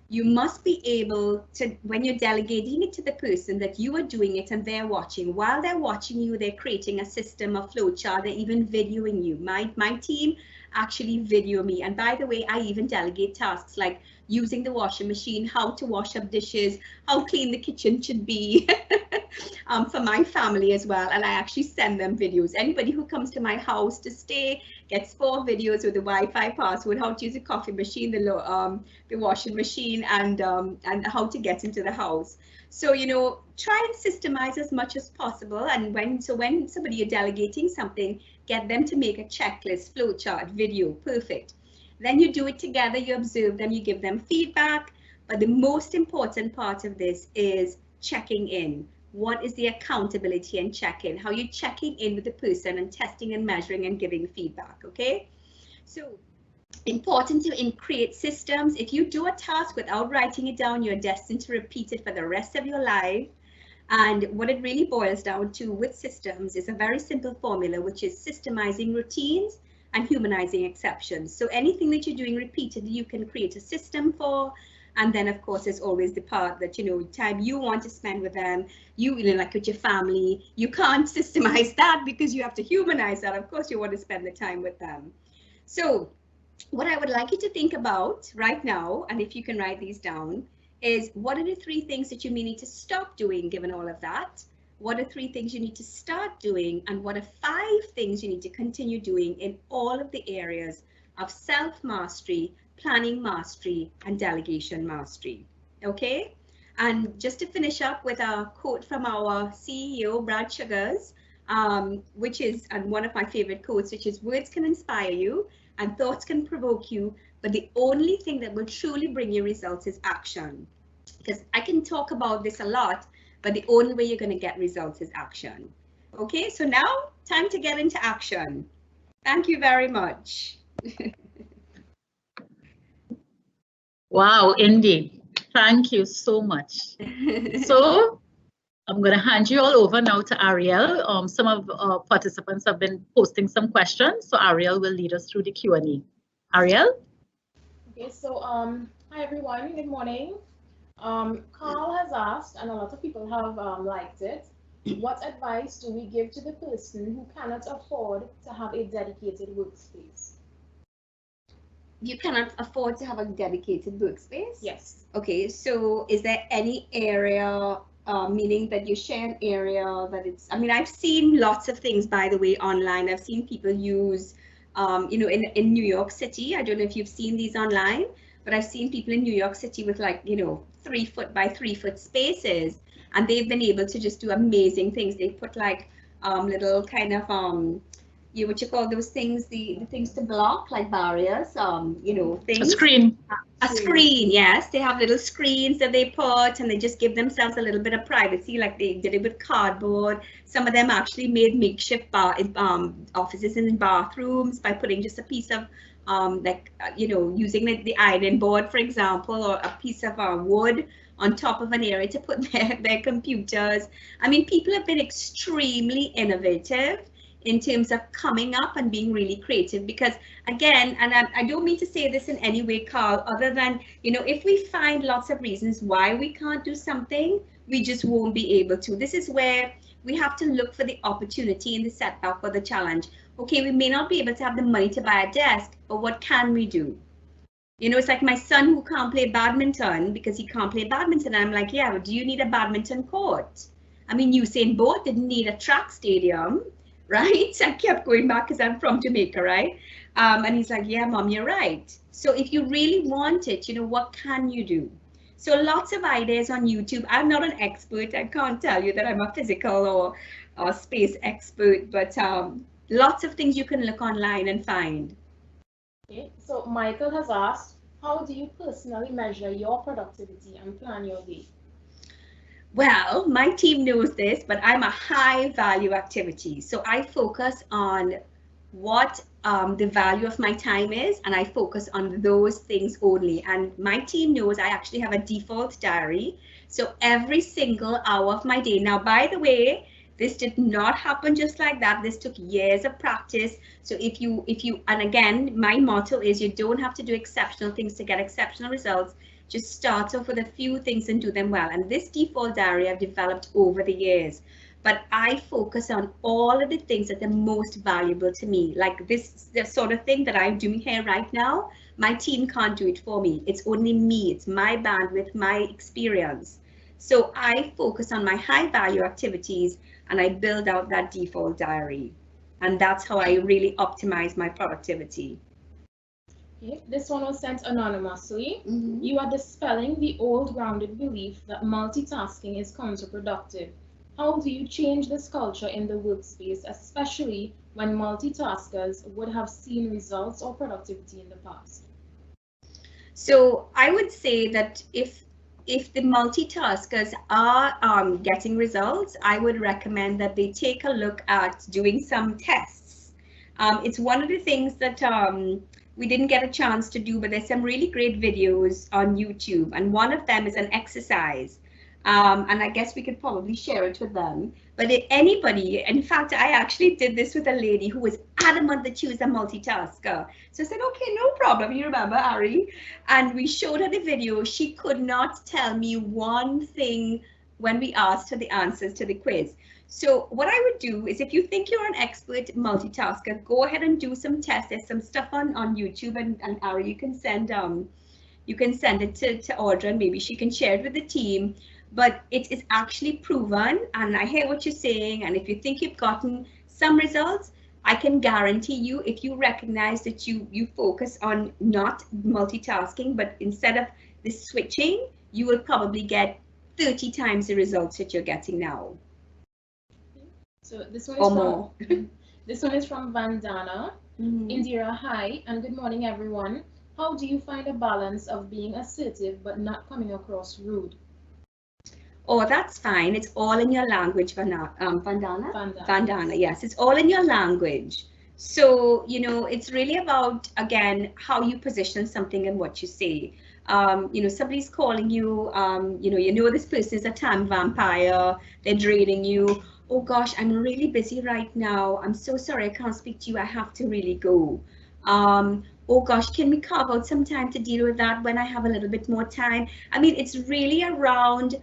You must be able to, when you're delegating it to the person, that you are doing it and they're watching. While they're watching you, they're creating a system, a flow chart, they're even videoing you. My team actually video me. And by the way, I even delegate tasks like using the washing machine, how to wash up dishes, how clean the kitchen should be for my family as well. And I actually send them videos. Anybody who comes to my house to stay gets 4 videos with the Wi-Fi password, how to use a coffee machine, the washing machine, and how to get into the house. So, you know, try and systemize as much as possible. And when somebody you're delegating something, get them to make a checklist, flow chart, video, perfect. Then you do it together, you observe them, you give them feedback. But the most important part of this is checking in. What is the accountability and check-in? How you're checking in with the person and testing and measuring and giving feedback, okay? So important to create systems. If you do a task without writing it down, you're destined to repeat it for the rest of your life. And what it really boils down to with systems is a very simple formula, which is systemizing routines and humanizing exceptions. So anything that you're doing repeatedly, you can create a system for. And then, of course, there's always the part that, you know, time you want to spend with them, you know, like with your family, you can't systemize that because you have to humanize that. Of course, you want to spend the time with them. So what I would like you to think about right now, and if you can write these down, is what are the 3 things that you may need to stop doing given all of that? What are 3 things you need to start doing? And what are 5 things you need to continue doing in all of the areas of self-mastery, planning mastery, and delegation mastery? Okay? And just to finish up with a quote from our CEO, Brad Sugars, which is one of my favorite quotes, which is, words can inspire you and thoughts can provoke you, but the only thing that will truly bring you results is action. Because I can talk about this a lot, but the only way you're going to get results is action. Okay, so now time to get into action. Thank you very much. Wow, Indy, thank you so much. So I'm going to hand you all over now to Ariel. Some of our participants have been posting some questions, so Ariel will lead us through the Q&A. Ariel? Okay, so hi everyone, good morning. Carl has asked, and a lot of people have liked it, what advice do we give to the person who cannot afford to have a dedicated workspace? You cannot afford to have a dedicated workspace? Yes. Okay, so is there any area, meaning that you share an area that it's, I mean, I've seen lots of things, by the way, online. I've seen people use, you know, in New York City, I don't know if you've seen these online, but I've seen people in New York City with, like, you know, 3 foot by 3 foot spaces, and they've been able to just do amazing things. They put like little kind of what you call those things, the things to block, like barriers, you know, things. A screen. A screen, yes. They have little screens that they put, and they just give themselves a little bit of privacy, like they did it with cardboard. Some of them actually made makeshift offices in bathrooms by putting just a piece of you know, using the ironing board, for example, or a piece of wood on top of an area to put their computers. I mean, people have been extremely innovative in terms of coming up and being really creative, because again, and I don't mean to say this in any way, Carl, other than, you know, if we find lots of reasons why we can't do something, we just won't be able to. This is where we have to look for the opportunity in the setback or the challenge. okay, we may not be able to have the money to buy a desk, but what can we do? You know, it's like my son who can't play badminton because he can't play badminton. And I'm like, yeah, but do you need a badminton court? I mean, Usain Bolt didn't need a track stadium, right? I kept going back because I'm from Jamaica, right? And he's like, yeah, Mom, you're right. So if you really want it, you know, what can you do? So lots of ideas on YouTube. I'm not an expert. I can't tell you that I'm a physical or space expert, but lots of things you can look online and find. Okay, so Michael has asked, how do you personally measure your productivity and plan your day? Well, my team knows this, but I'm a high value activity. So I focus on what the value of my time is, and I focus on those things only. And my team knows I actually have a default diary. So every single hour of my day. Now, by the way, this did not happen just like that. This took years of practice. So if you, and again, my motto is you don't have to do exceptional things to get exceptional results. Just start off with a few things and do them well. And this default diary I've developed over the years. But I focus on all of the things that are most valuable to me. Like this, the sort of thing that I'm doing here right now, my team can't do it for me. It's only me. It's my bandwidth, my experience. So I focus on my high value activities and I build out that default diary. And that's how I really optimize my productivity. Okay, this one was sent anonymously. You are dispelling the old grounded belief that multitasking is counterproductive. How do you change this culture in the workspace, especially when multitaskers would have seen results or productivity in the past? So I would say that if the multitaskers are getting results, I would recommend that they take a look at doing some tests. It's one of the things that we didn't get a chance to do, but there's some really great videos on YouTube, and one of them is an exercise. And I guess we could probably share it with them. But if anybody, in fact, I actually did this with a lady who was adamant that she was a multitasker. So I said, okay, no problem. You remember, Ari? And we showed her the video. She could not tell me one thing when we asked her the answers to the quiz. So what I would do is, if you think you're an expert multitasker, go ahead and do some tests. There's some stuff on YouTube, and Ari, you can send it to Audra, and maybe she can share it with the team. But it is actually proven, and I hear what you're saying. And if you think you've gotten some results, I can guarantee you, if you recognize that you focus on not multitasking, but instead of the switching, you will probably get 30 times the results that you're getting now. So this one is more. This one is from Vandana. Indira, hi, and good morning, everyone. How do you find a balance of being assertive but not coming across rude? Oh, that's fine. It's all in your language, Vandana. Vandana, yes, it's all in your language. So, you know, it's really about, again, how you position something and what you say. You know, somebody's calling you, you know this person is a time vampire, they're draining you. Oh gosh, I'm really busy right now. I'm so sorry, I can't speak to you. I have to really go. Oh gosh, can we carve out some time to deal with that when I have a little bit more time? I mean, it's really around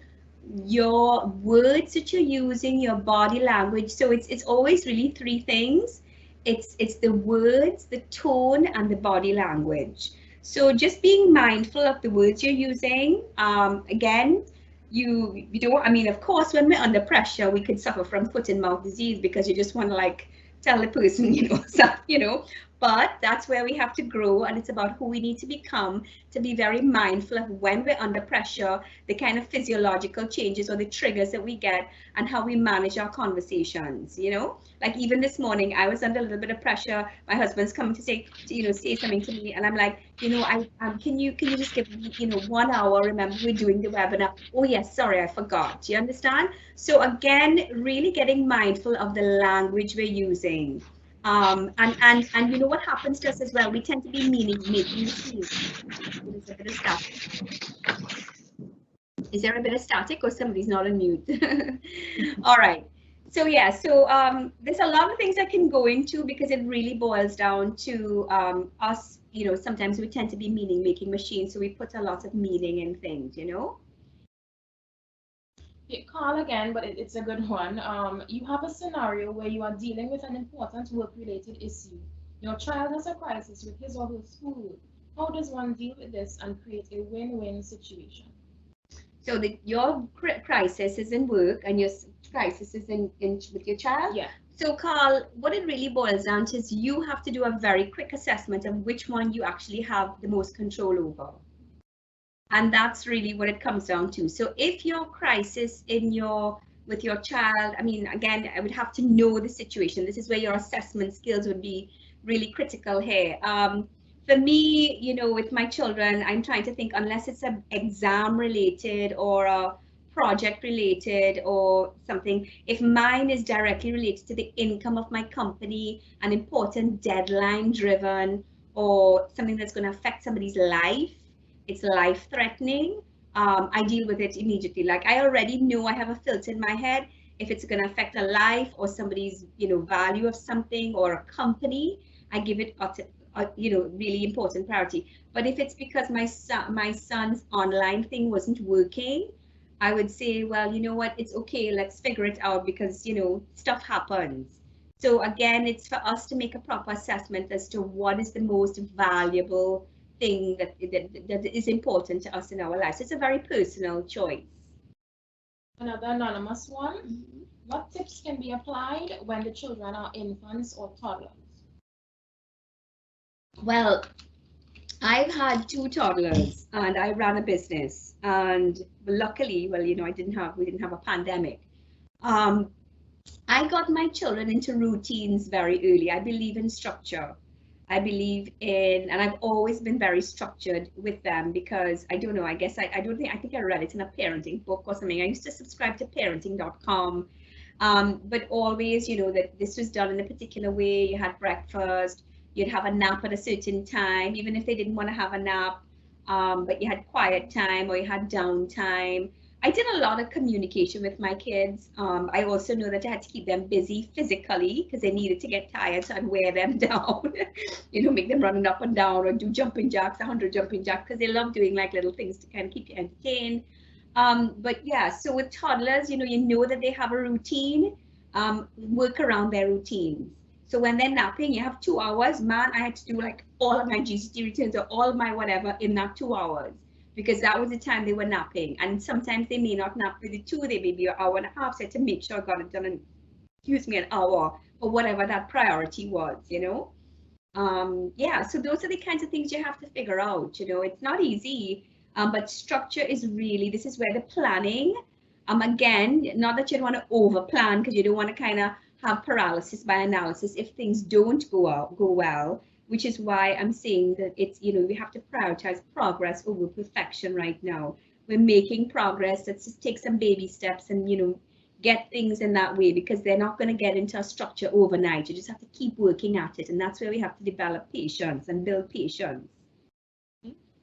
your words that you're using, your body language. So it's always really three things. It's the words, the tone, and the body language. So just being mindful of the words you're using. Again, you don't, I mean, of course, when we're under pressure, we could suffer from foot and mouth disease because you just want to like tell the person, but that's where we have to grow, and it's about who we need to become to be very mindful of when we're under pressure, the kind of physiological changes or the triggers that we get, and how we manage our conversations. Like even this morning, I was under a little bit of pressure. My husband's coming to say something to me, and I'm like, can you just give me 1 hour? Remember, we're doing the webinar. Oh yes, sorry, I forgot. Do you understand? So again, really getting mindful of the language we're using. And you know what happens to us as well? We tend to be making machines. There's a bit of static. Is there a bit of static, or somebody's not on mute? All right. So yeah, so there's a lot of things I can go into because it really boils down to us. Sometimes we tend to be meaning-making machines, so we put a lot of meaning in things. Okay, Carl again, but it's a good one. You have a scenario where you are dealing with an important work-related issue. Your child has a crisis with his or her schoolwork. How does one deal with this and create a win-win situation? So your crisis is in work and your crisis is in with your child. Yeah. So Carl, what it really boils down to is you have to do a very quick assessment of which one you actually have the most control over. And that's really what it comes down to. So if your crisis with your child, I mean, again, I would have to know the situation. This is where your assessment skills would be really critical here. For me, with my children, I'm trying to think, unless it's an exam related or a project related or something, if mine is directly related to the income of my company, an important deadline driven, or something that's going to affect somebody's life, it's life threatening, I deal with it immediately. Like I already know, I have a filter in my head. If it's going to affect a life or somebody's, value of something or a company, I give it really important priority. But if it's because my son's online thing wasn't working, I would say, well, you know what, it's okay, let's figure it out, because stuff happens. So again, it's for us to make a proper assessment as to what is the most valuable thing that is important to us in our lives. It's a very personal choice. Another anonymous one. What tips can be applied when the children are infants or toddlers? Well, I've had 2 toddlers and I ran a business, and luckily, we didn't have a pandemic. I got my children into routines very early. I believe in structure. I believe in, and I've always been very structured with them because I don't know, I guess I think I read it in a parenting book or something. I used to subscribe to parenting.com, but always, that this was done in a particular way. You had breakfast, you'd have a nap at a certain time, even if they didn't want to have a nap, but you had quiet time or you had downtime. I did a lot of communication with my kids. I also know that I had to keep them busy physically because they needed to get tired, so I'd wear them down, make them running up and down or do jumping jacks, 100 jumping jacks, because they love doing like little things to kind of keep you entertained. But yeah, so with toddlers, you know that they have a routine, work around their routines. So when they're napping, you have 2 hours. Man, I had to do like all of my GCT returns or all of my whatever in that 2 hours, because that was the time they were napping. And sometimes they may not nap for the 2, they may be an hour and a half. So I had to make sure I got it done in, an hour or whatever that priority was, Yeah, so those are the kinds of things you have to figure out. It's not easy, but structure is really, this is where the planning, again, not that you want to over plan, because you don't want to kind of have paralysis by analysis if things don't go well, which is why I'm saying that it's, we have to prioritize progress over perfection right now. We're making progress. Let's just take some baby steps and, get things in that way, because they're not going to get into a structure overnight. You just have to keep working at it. And that's where we have to develop patience and build patience.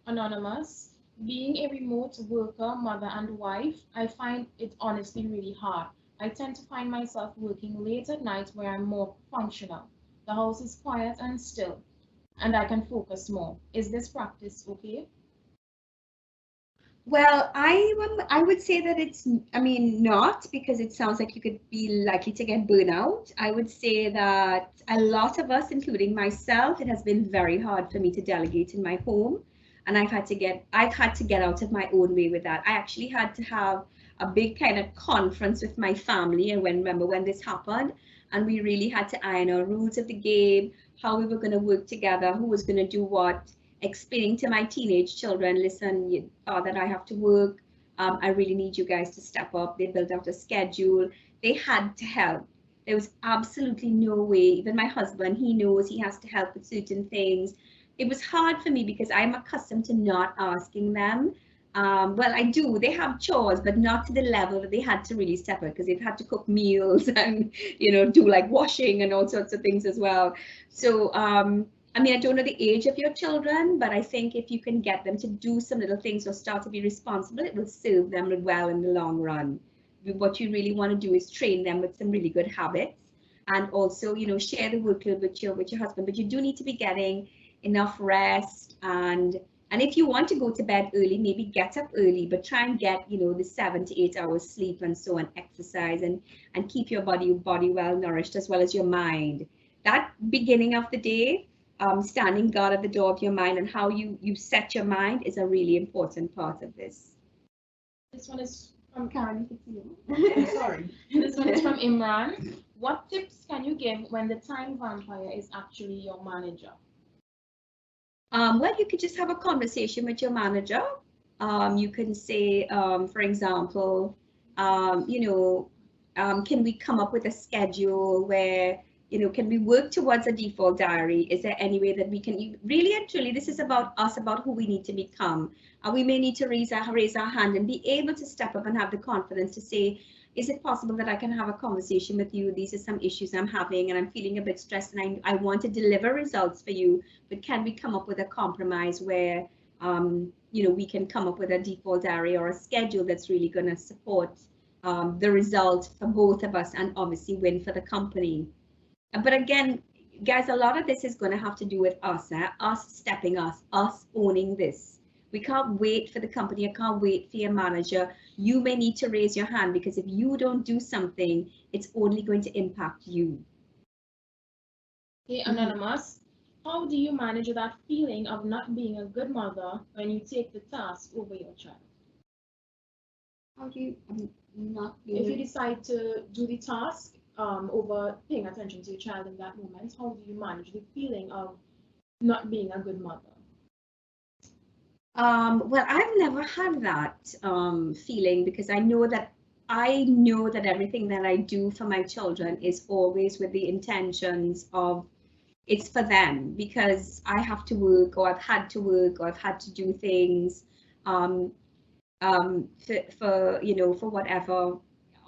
Anonymous. Being a remote worker, mother and wife, I find it honestly really hard. I tend to find myself working late at night where I'm more functional. The house is quiet and still, and I can focus more. Is this practice okay? Well, I would say that it's, not, because it sounds like you could be likely to get burnout. I would say that a lot of us, including myself, it has been very hard for me to delegate in my home. And I've had to get out of my own way with that. I actually had to have a big kind of conference with my family, and remember when this happened, and we really had to iron our rules of the game, how we were going to work together, who was going to do what, explaining to my teenage children, listen, that I have to work, I really need you guys to step up. They built out a schedule. They had to help. There was absolutely no way. Even my husband, he knows he has to help with certain things. It was hard for me because I'm accustomed to not asking them. Well, I do. They have chores, but not to the level that they had to really step up, because they've had to cook meals and, do like washing and all sorts of things as well. So, I don't know the age of your children, but I think if you can get them to do some little things or start to be responsible, it will serve them well in the long run. What you really want to do is train them with some really good habits, and also, share the workload with your husband. But you do need to be getting enough rest and And if you want to go to bed early, maybe get up early, but try and get, the 7 to 8 hours sleep and so on, exercise and keep your body well nourished as well as your mind. That beginning of the day, standing guard at the door of your mind and how you set your mind is a really important part of this. This one is from Karen. I'm sorry. This one is from Imran. What tips can you give when the time vampire is actually your manager? Well, you could just have a conversation with your manager. You can say, for example, can we come up with a schedule where, can we work towards a default diary? Is there any way that we can really and truly, this is about us, about who we need to become. We may need to raise our hand and be able to step up and have the confidence to say, is it possible that I can have a conversation with you? These are some issues I'm having and I'm feeling a bit stressed and I want to deliver results for you, but can we come up with a compromise where, we can come up with a default diary or a schedule that's really going to support the result for both of us and obviously win for the company. But again, guys, a lot of this is going to have to do with us, us stepping us owning this. We can't wait for the company. I can't wait for your manager. You may need to raise your hand because if you don't do something, it's only going to impact you. Hey, Anonymous, how do you manage that feeling of not being a good mother when you take the task over your child? How do you not be? If you decide to do the task over paying attention to your child in that moment, how do you manage the feeling of not being a good mother? Well, I've never had that feeling because I know that everything that I do for my children is always with the intentions of it's for them, because I have to work or I've had to work or I've had to do things for whatever.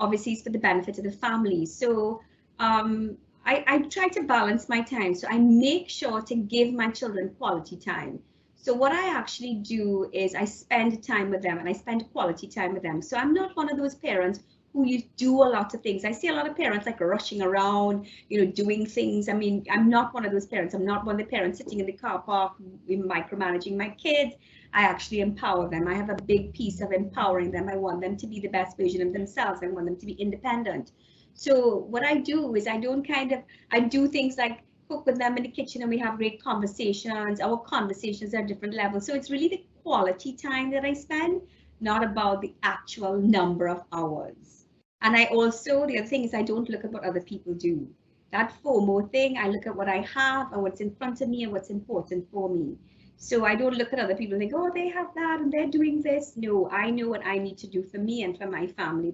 Obviously, it's for the benefit of the family. So I try to balance my time. So I make sure to give my children quality time. So what I actually do is I spend time with them and I spend quality time with them. So I'm not one of those parents who you do a lot of things. I see a lot of parents like rushing around, doing things. I mean, I'm not one of those parents. I'm not one of the parents sitting in the car park micromanaging my kids. I actually empower them. I have a big piece of empowering them. I want them to be the best version of themselves. I want them to be independent. So what I do is I do things like cook with them in the kitchen and we have great conversations. Our conversations are different levels. So it's really the quality time that I spend, not about the actual number of hours. And the other thing is I don't look at what other people do. That FOMO thing, I look at what I have and what's in front of me and what's important for me. So I don't look at other people and think, oh, they have that and they're doing this. No, I know what I need to do for me and for my family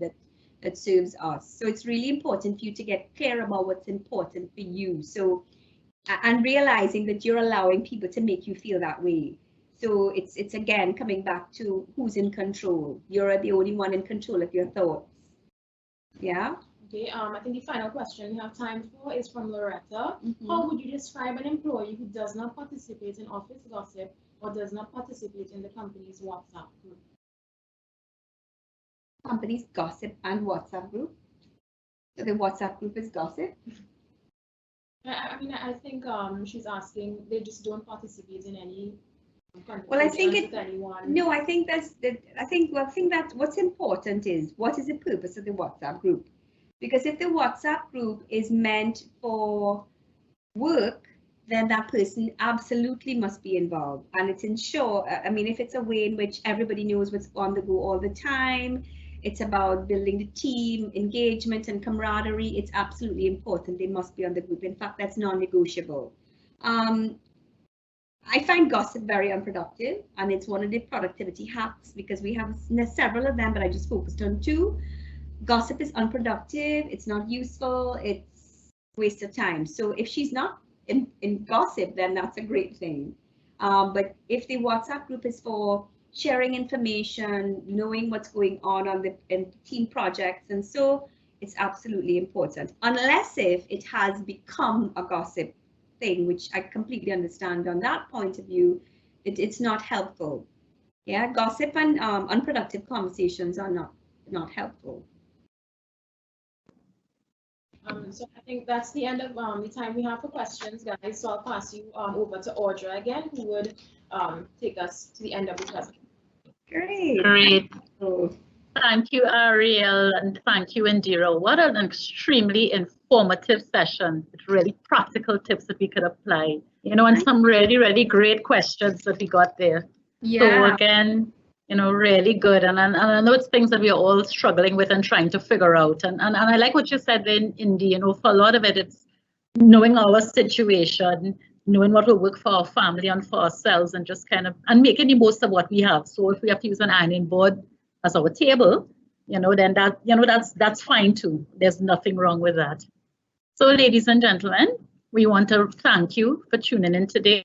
that serves us. So it's really important for you to get clear about what's important for you. So, and realizing that you're allowing people to make you feel that way. So it's again coming back to who's in control. You're the only one in control of your thoughts. Yeah. Okay. I think the final question we have time for is from Loretta. How would you describe an employee who does not participate in office gossip or does not participate in the company's WhatsApp group? Company's gossip and WhatsApp group. So the WhatsApp group is gossip. I think she's asking they just don't participate in any. Well, I think what's important is what is the purpose of the WhatsApp group? Because if the WhatsApp group is meant for work, then that person absolutely must be involved. And it's if it's a way in which everybody knows what's on the go all the time, it's about building the team, engagement and camaraderie, it's absolutely important. They must be on the group. In fact, that's non-negotiable. I find gossip very unproductive, and it's one of the productivity hacks because we have several of them, but I just focused on two. Gossip is unproductive, it's not useful, it's a waste of time. So if she's not in gossip, then that's a great thing. But if the WhatsApp group is for sharing information, knowing what's going on in team projects, and so it's absolutely important. Unless if it has become a gossip thing, which I completely understand on that point of view, it's not helpful. Yeah, gossip and unproductive conversations are not helpful. So I think that's the end of the time we have for questions, guys. So I'll pass you over to Audra again, who would take us to the end of the presentation. Great. Thank you, Ariel, and thank you, Indira. What an extremely informative session. It's really practical tips that we could apply, and some really, really great questions that we got there. Yeah. So again, really good. And I know it's things that we are all struggling with and trying to figure out. And I like what you said then, Indy, for a lot of it, it's knowing our situation, knowing what will work for our family and for ourselves, and just and making the most of what we have. So if we have to use an ironing board as our table, then that's fine too. There's nothing wrong with that. So ladies and gentlemen, we want to thank you for tuning in today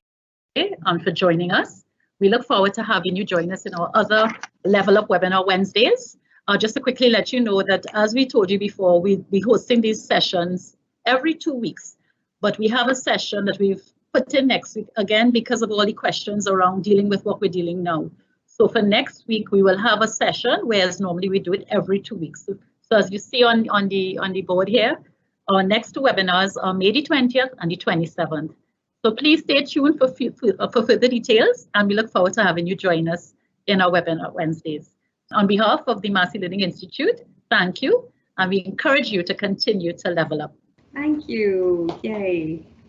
and for joining us. We look forward to having you join us in our other Level Up Webinar Wednesdays. Just to quickly let you know that, as we told you before, we'll be hosting these sessions every 2 weeks. But we have a session that we've put in next week, again, because of all the questions around dealing with what we're dealing now. So for next week, we will have a session, whereas normally we do it every 2 weeks. So as you see on the board here, our next two webinars are May the 20th and the 27th. So please stay tuned for further details, and we look forward to having you join us in our webinar Wednesdays. On behalf of the Massy Learning Institute, thank you, and we encourage you to continue to level up. Thank you. Yay.